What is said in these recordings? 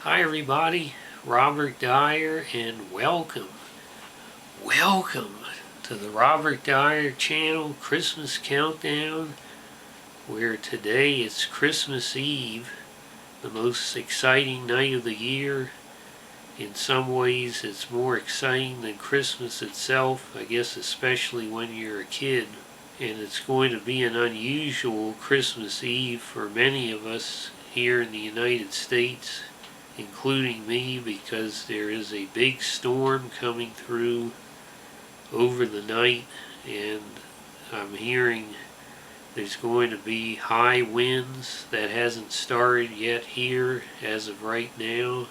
Hi everybody, Robert Dyer, and welcome to the Robert Dyer channel Christmas Countdown, where today it's Christmas Eve, the most exciting night of the year. In some ways it's more exciting than Christmas itself, I guess, especially when you're a kid. And it's going to be an unusual Christmas Eve for many of us here in the United States, including me, because there is a big storm coming through over the night, and I'm hearing there's going to be high winds. That hasn't started yet here as of right now.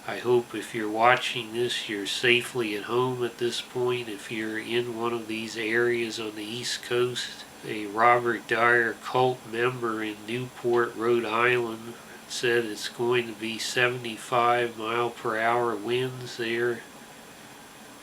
I hope if you're watching this, you're safely at home at this point. If you're in one of these areas on the East Coast, a Robert Dyer cult member in Newport, Rhode Island, said it's going to be 75-mile-per-hour winds there.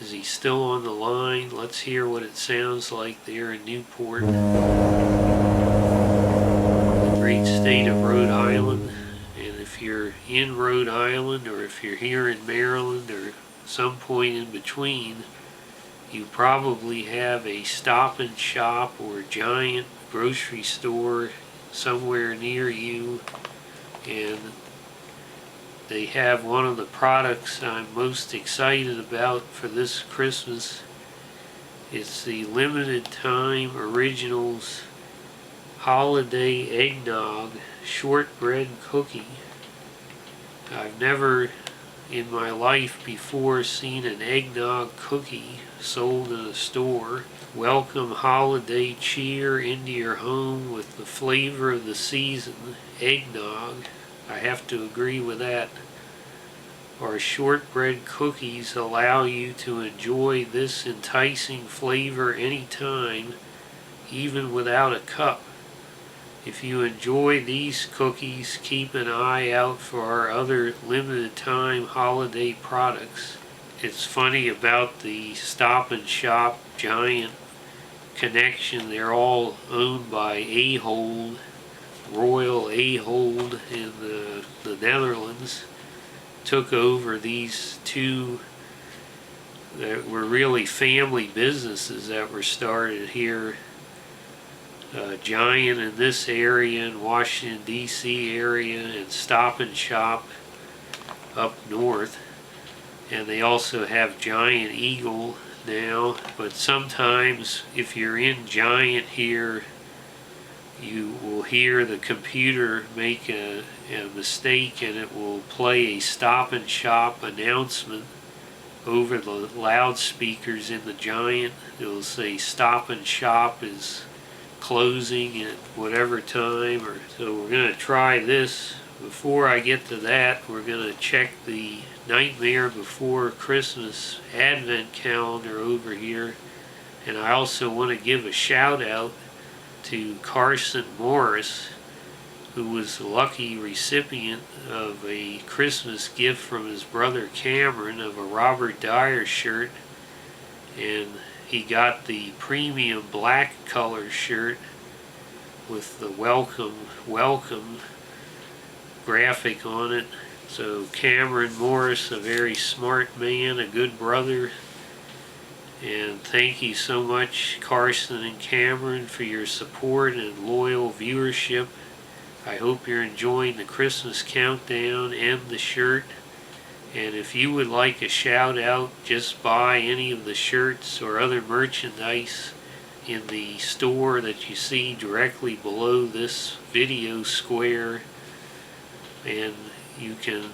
Is he still on the line? Let's hear what it sounds like there in Newport, the great state of Rhode Island. And if you're in Rhode Island, or if you're here in Maryland, or some point in between, you probably have a Stop and Shop or giant grocery store somewhere near you, and they have one of the products I'm most excited about for this Christmas. It's the limited time originals Holiday Egg Nog Shortbread Cookie. I've never in my life before seen an eggnog cookie sold in a store. Welcome holiday cheer into your home with the flavor of the season, eggnog. I have to agree with that. Our shortbread cookies allow you to enjoy this enticing flavor anytime, even without a cup. If you enjoy these cookies, keep an eye out for our other limited time holiday products. It's funny about the Stop and Shop giant connection. They're all owned by Ahold, Royal Ahold in the Netherlands. Took over these two that were really family businesses that were started here. Giant in this area, in Washington D.C. area, and Stop and Shop up north. And they also have Giant Eagle now. But sometimes if you're in Giant here, you will hear the computer make a mistake, and it will play a Stop and Shop announcement over the loudspeakers in the Giant. It will say Stop and Shop is closing at whatever time. So we're going to try this. Before I get to that, we're going to check the Nightmare Before Christmas Advent calendar over here. And I also want to give a shout out to Carson Morris, who was the lucky recipient of a Christmas gift from his brother Cameron of a Robert Dyer shirt. And he got the premium black color shirt with the welcome graphic on it. So Cameron Morris, a very smart man, a good brother. And thank you so much, Carson and Cameron, for your support and loyal viewership. I hope you're enjoying the Christmas countdown and the shirt. And if you would like a shout out, just buy any of the shirts or other merchandise in the store that you see directly below this video square. And you can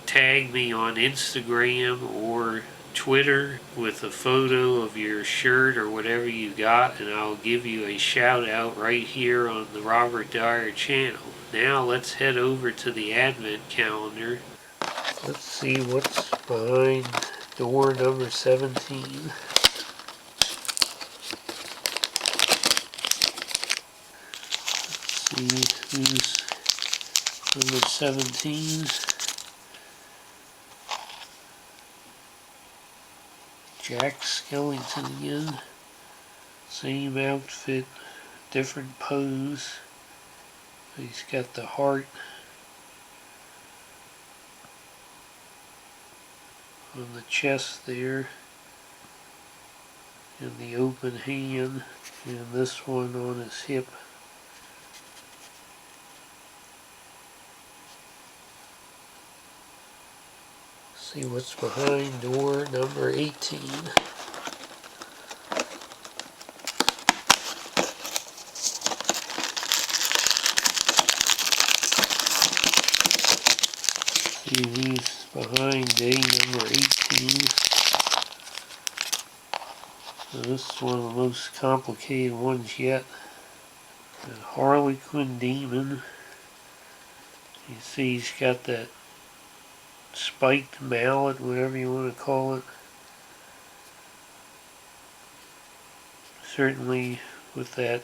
tag me on Instagram or Twitter with a photo of your shirt or whatever you got, and I'll give you a shout out right here on the Robert Dyer channel. Now let's head over to the Advent calendar. Let's see what's behind door number 17. Let's see who's number 17. Jack Skellington again. Same outfit, different pose. He's got the heart on the chest there, and the open hand, and this one on his hip. See what's behind door number 18. See these behind day number 18. Now this is one of the most complicated ones yet. The Harlequin Demon. You see he's got that spiked mallet, whatever you want to call it. Certainly with that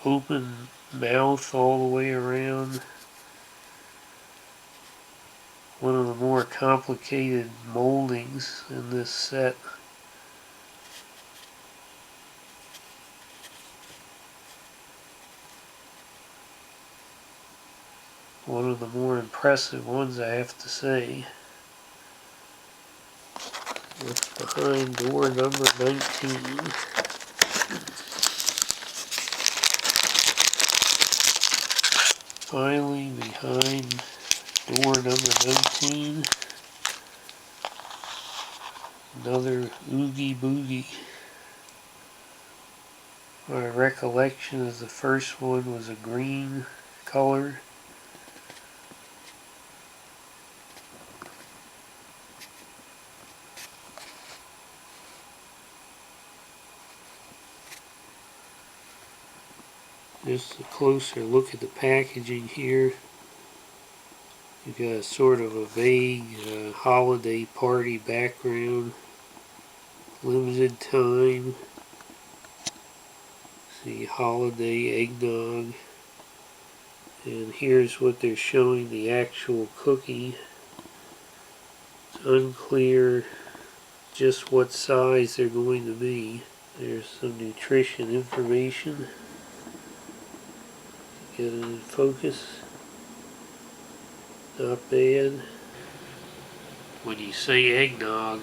open mouth all the way around. One of the more complicated moldings in this set. One of the more impressive ones, I have to say. What's behind door number 19? Finally, behind door number 19, another Oogie Boogie. My recollection is the first one was a green color. Just a closer look at the packaging here. You've got sort of a vague holiday party background. Limited time. See, Holiday Egg Nog. And here's what they're showing the actual cookie. It's unclear just what size they're going to be. There's some nutrition information. Get it in focus. Not bad. When you say eggnog,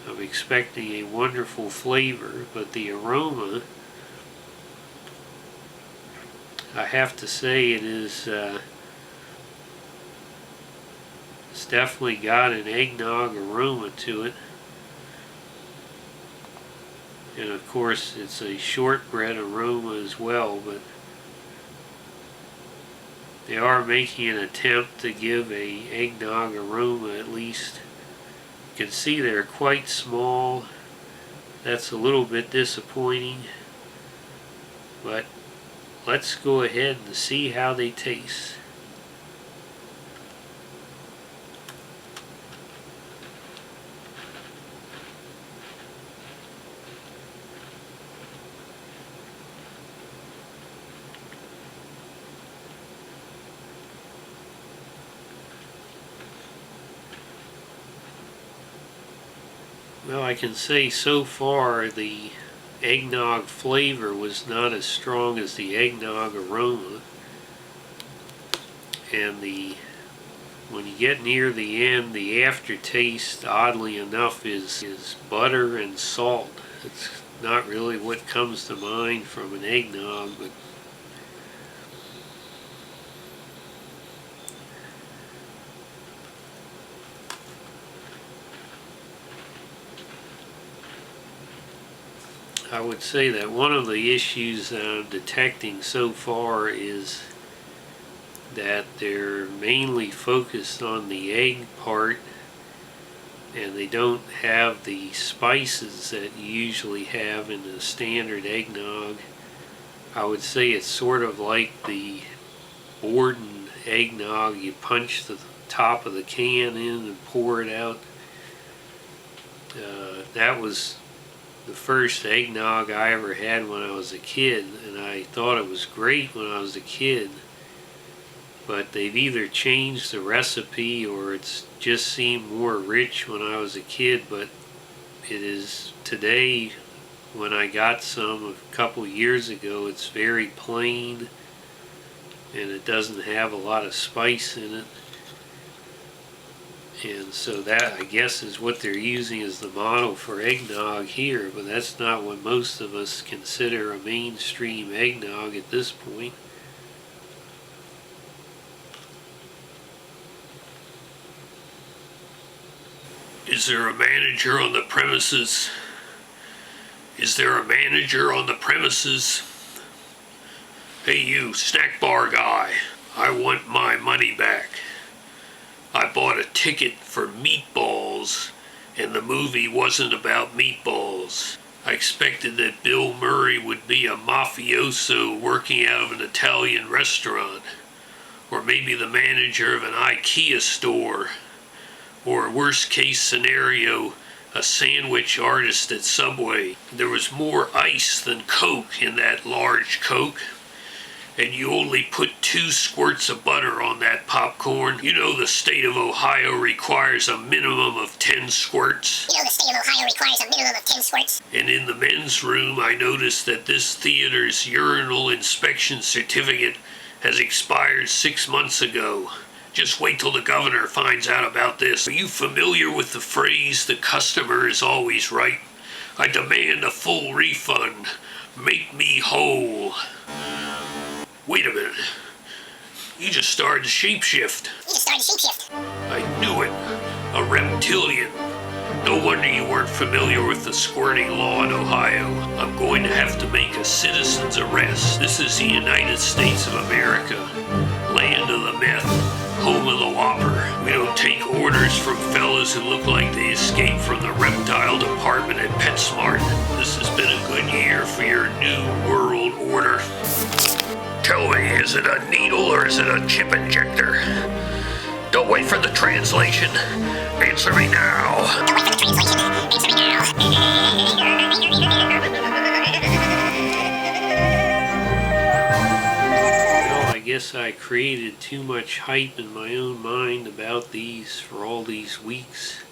I'm expecting a wonderful flavor, but the aroma, I have to say it is, it's definitely got an eggnog aroma to it. And of course it's a shortbread aroma as well, but they are making an attempt to give a eggnog aroma at least. You can see they're quite small. That's a little bit disappointing, but let's go ahead and see how they taste. Well, I can say so far the eggnog flavor was not as strong as the eggnog aroma. And when you get near the end, the aftertaste, oddly enough, is butter and salt. It's not really what comes to mind from an eggnog, but I would say that one of the issues that I'm detecting so far is that they're mainly focused on the egg part, and they don't have the spices that you usually have in the standard eggnog. I would say it's sort of like the Borden eggnog. You punch the top of the can in and pour it out. That was the first eggnog I ever had when I was a kid, and I thought it was great when I was a kid, but they've either changed the recipe or it's just seemed more rich when I was a kid. But it is today, when I got some a couple years ago, it's very plain and it doesn't have a lot of spice in it. And so that, I guess, is what they're using as the model for eggnog here, but that's not what most of us consider a mainstream eggnog at this point. Is there a manager on the premises? Is there a manager on the premises? Hey you, snack bar guy, I want my money back. I bought a ticket for meatballs, and the movie wasn't about meatballs. I expected that Bill Murray would be a mafioso working out of an Italian restaurant, or maybe the manager of an IKEA store, or worst case scenario, a sandwich artist at Subway. There was more ice than Coke in that large Coke, and you only put 2 squirts of butter on that popcorn. You know the state of Ohio requires a minimum of 10 squirts. And in the men's room, I noticed that this theater's urinal inspection certificate has expired 6 months ago. Just wait till the governor finds out about this. Are you familiar with the phrase, the customer is always right? I demand a full refund. Make me whole. Wait a minute. You just started to shapeshift. I knew it. A reptilian. No wonder you weren't familiar with the squirting law in Ohio. I'm going to have to make a citizen's arrest. This is the United States of America. Land of the meth. Home of the Whopper. We don't take orders from fellas who look like they escaped from the reptile department at PetSmart. This has been a good year for your new world order. Tell me, is it a needle or is it a chip injector? Don't wait for the translation. Answer me now. Don't wait for the translation. Answer me now. Well, I guess I created too much hype in my own mind about these for all these weeks.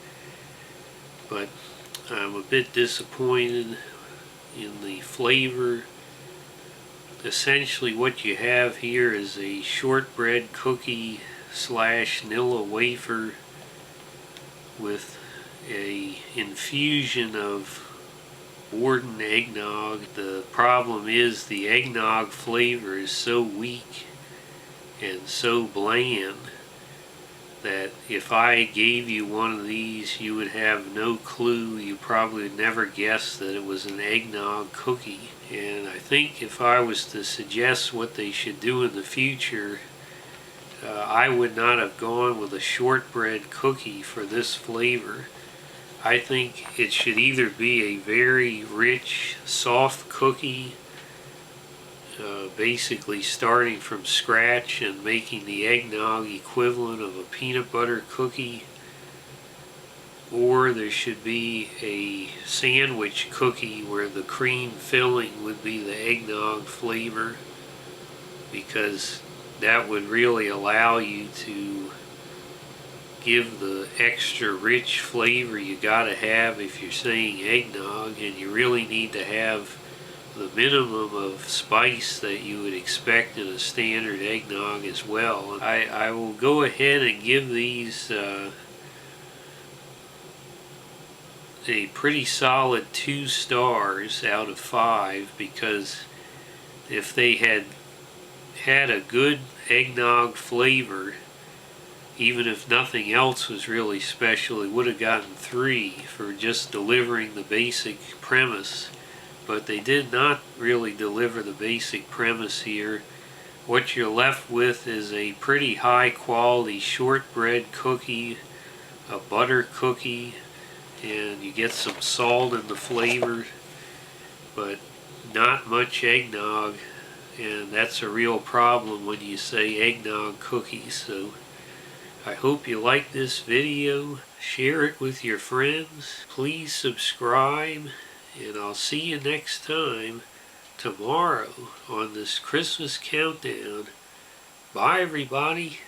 But I'm a bit disappointed in the flavor. Essentially what you have here is a shortbread cookie / Nilla wafer with a infusion of Borden eggnog. The problem is the eggnog flavor is so weak and so bland that if I gave you one of these, you would have no clue. You probably would never guess that it was an eggnog cookie. And I think if I was to suggest what they should do in the future, I would not have gone with a shortbread cookie for this flavor. I think it should either be a very rich, soft cookie, basically starting from scratch and making the eggnog equivalent of a peanut butter cookie, or there should be a sandwich cookie where the cream filling would be the eggnog flavor, because that would really allow you to give the extra rich flavor you gotta have if you're saying eggnog, and you really need to have the minimum of spice that you would expect in a standard eggnog as well. I will go ahead and give these a pretty solid 2 stars out of 5, because if they had had a good eggnog flavor, even if nothing else was really special, it would have gotten 3 for just delivering the basic premise. But they did not really deliver the basic premise here. What you're left with is a pretty high quality shortbread cookie, a butter cookie, and you get some salt in the flavor, but not much eggnog, and that's a real problem when you say eggnog cookies. So I hope you like this video. Share it with your friends. Please subscribe, and I'll see you next time, tomorrow, on this Christmas countdown. Bye, everybody.